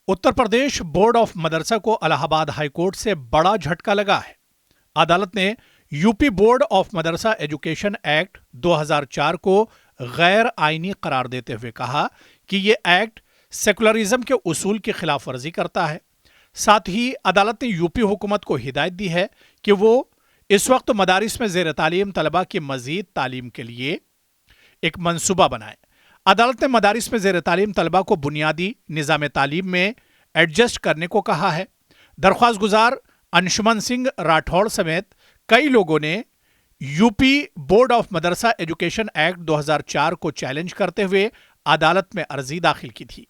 Uttar Pradesh board of मदरसा को Allahabad high court से बड़ा झटका लगा है। अदालत ने UP board of Madrasa education act 2004 को गैर आईनी करार देते हुए कहा कि यह एक्ट सेकुलरिज्म के उसूल की खिलाफ वर्जी करता है। साथ ही अदालत ने यूपी हुकूमत को हिदायत दी है कि वो इस वक्त मदारिस में ज़ेर तालीम तलबा की मजीद तालीम के लिए एक मंसूबा बनाए। अदालत ने मदारिस में ज़ेर तालीम तलबा को बुनियादी निज़ाम तालीम में एडजस्ट करने को कहा है। दरख्वास्त गुजार अंशुमन सिंह राठौड़ समेत कई लोगों ने UP board of Madrasa education act 2004 को चैलेंज करते हुए अदालत में अर्जी दाखिल की थी।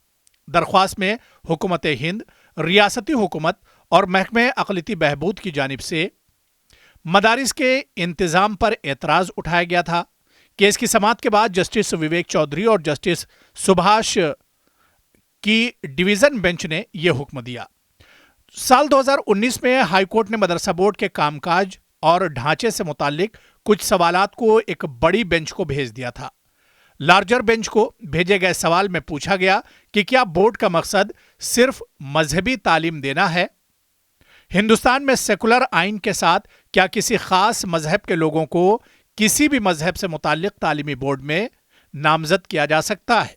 दरख्वास्त में हुकूमत हिंद, रियासती हुकूमत और महकमे अक़लियती बहबूद की जानिब से मदारिस के इंतज़ाम पर एतराज़ उठाया गया था। केस की समाअत के बाद जस्टिस विवेक चौधरी और जस्टिस सुभाष की डिवीज़न बेंच ने यह हुक्म दिया। साल 2019 में हाई कोर्ट ने मदरसा बोर्ड के कामकाज और ढांचे से मुताल्लिक कुछ सवालात को एक बड़ी बेंच को भेज दिया था। लार्जर बेंच को भेजे गए सवाल में पूछा गया कि क्या बोर्ड का मकसद सिर्फ मजहबी तालीम देना है? हिंदुस्तान में सेकुलर आइन के साथ क्या किसी खास मजहब के लोगों को किसी भी मजहब से मुताल्लिक तालीमी बोर्ड में नामजद किया जा सकता है?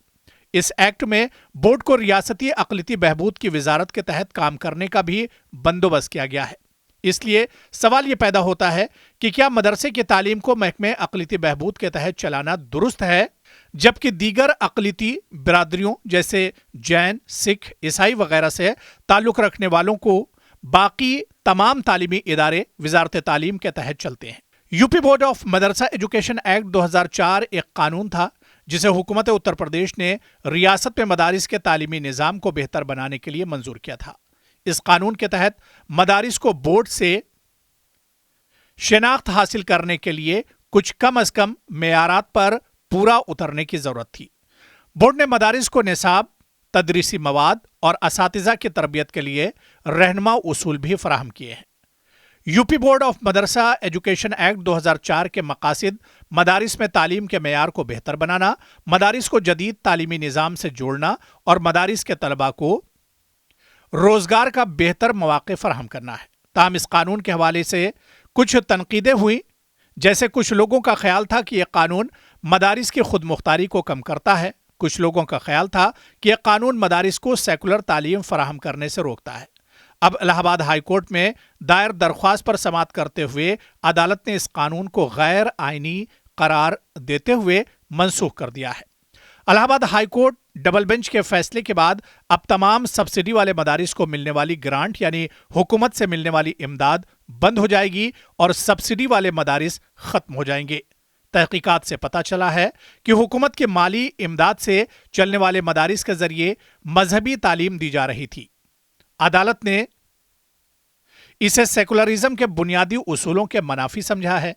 इस एक्ट में बोर्ड को रियासती अक़लियती बहबूद की वजारत के तहत काम करने का भी बंदोबस्त किया गया है। इसलिए सवाल ये पैदा होता है कि क्या मदरसे की तालीम को महकमे अक़लियती बहबूद के तहत चलाना दुरुस्त है, जबकि दीगर अक़लियती बिरादरियों जैसे जैन, सिख, ईसाई वगैरह से ताल्लुक़ रखने वालों को बाकी तमाम तालीमी इदारे वजारत तालीम के तहत चलते हैं। UP board of Madrasa education act 2004 एक कानून था जिसे हुकूमत उत्तर प्रदेश ने रियासत में मदारिस के तालीमी निज़ाम को बेहतर बनाने के लिए मंजूर किया था। इस कानून के तहत मदारिस को बोर्ड से शिनाख्त हासिल करने के लिए कुछ कम अज कम मेयारात पर पूरा उतरने की जरूरत थी। बोर्ड ने मदारिस को निसाब, तदरीसी मवाद और असातिज़ा की तरबियत के लिए रहनुमा उसूल भी फराहम किए हैं। UP board of Madrasa education act 2004 के मकासद मदारिस में तालीम के मेयार को बेहतर बनाना, मदारिस को जदीद तालीमी निज़ाम से जोड़ना और मदारिस के तलबा को रोजगार का बेहतर मौक़े फराहम करना है। ताहम इस कानून के हवाले से कुछ तनकीदें हुई, जैसे कुछ लोगों का ख्याल था कि यह कानून मदारिस की खुद मुख्तारी को कम करता है। कुछ लोगों का ख्याल था कि यह कानून मदारिस को सेकुलर तालीम फराहम करने से रोकता है। अब इलाहाबाद हाई कोर्ट में दायर दरख्वास्त पर समाअत करते हुए अदालत ने इस कानून को गैर आईनी करार देते हुए मनसूख कर दिया है। Allahabad high court double bench के फैसले के बाद अब तमाम सब्सिडी वाले मदारिस को मिलने वाली ग्रांट यानी हुकूमत से मिलने वाली इमदाद बंद हो जाएगी और सब्सिडी वाले मदारिस खत्म हो जाएंगे। तहकीकात से पता चला है कि हुकूमत की माली इमदाद से चलने वाले मदारिस के जरिए मजहबी तालीम दी जा रही थी। अदालत ने इसे सेकुलरिज्म के बुनियादी उसूलों के मनाफी समझा है।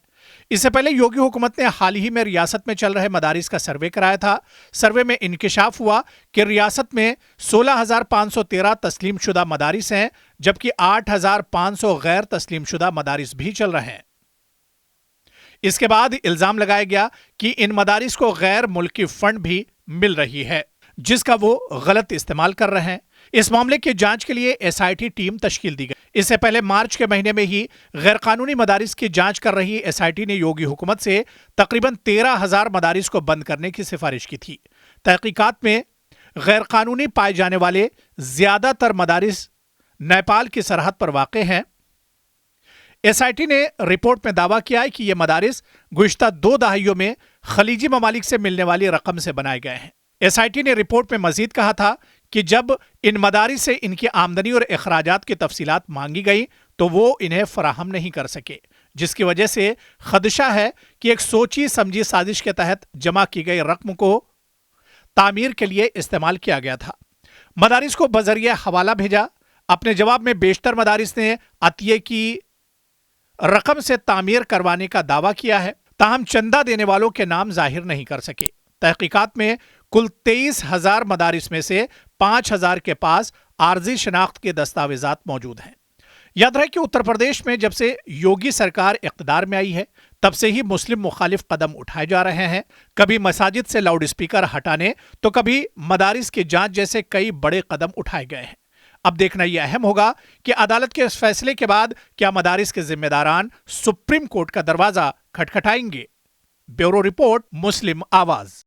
इससे पहले योगी हुकूमत ने हाल ही में रियासत में चल रहे मदारिस का सर्वे कराया था। सर्वे में इंकिशाफ हुआ कि रियासत में 16,513 तस्लीम शुदा मदारिस हैं, जबकि 8,500 गैर तस्लीम शुदा मदारिस भी चल रहे हैं। इसके बाद इल्जाम लगाया गया कि इन मदारिस को गैर मुल्की फंड भी मिल रही है, जिसका वो गलत इस्तेमाल कर रहे हैं। इस मामले की जांच के लिए एसआईटी टीम तश्कील दी गई। इससे पहले मार्च के महीने में ही गैर कानूनी मदारिस की जांच कर रही एसआईटी ने योगी हुकूमत से तकरीबन 13,000 मदारिस को बंद करने की सिफारिश की थी। तहकीकात में गैर कानूनी पाए जाने वाले ज्यादातर मदारिस नेपाल की सरहद पर वाक़ हैं। एसआईटी ने रिपोर्ट में दावा किया है कि ये मदारिस गुज़िश्ता 2 दहाइयों में खलीजी ममालिक से मिलने वाली रकम से बनाए गए हैं। एसआईटी ने रिपोर्ट में मजीद कहा था कि जब इन मदारिस से इनकी आमदनी और अखराजात की तफसीलात मांगी गई तो वो इन्हें फराहम नहीं कर सके, जिसकी वजह से खदशा है कि एक सोची समझी साजिश के तहत जमा की गई रकम को तामीर के लिए इस्तेमाल किया गया था। मदारिस को बजरिए हवाला भेजा। अपने जवाब में बेशतर मदारिस ने अतिये की रकम से तामीर करवाने का दावा किया है, ताहम चंदा देने वालों के नाम जाहिर नहीं कर सके। तहकीकात में कुल 23,000 मदारिस में से 5,000 के पास आर्जी शनाख्त के दस्तावेजात मौजूद हैं। याद रहे कि उत्तर प्रदेश में जब से योगी सरकार इक़्तिदार में आई है तब से ही मुस्लिम मुखालिफ कदम उठाए जा रहे हैं। कभी मसाजिद से लाउड स्पीकर हटाने तो कभी मदारिस की जांच जैसे कई बड़े कदम उठाए गए हैं। اب دیکھنا یہ اہم ہوگا کہ عدالت کے اس فیصلے کے بعد کیا مدارس کے ذمہ داران سپریم کورٹ کا دروازہ کھٹکھٹائیں گے۔ بیورو رپورٹ، مسلم آواز۔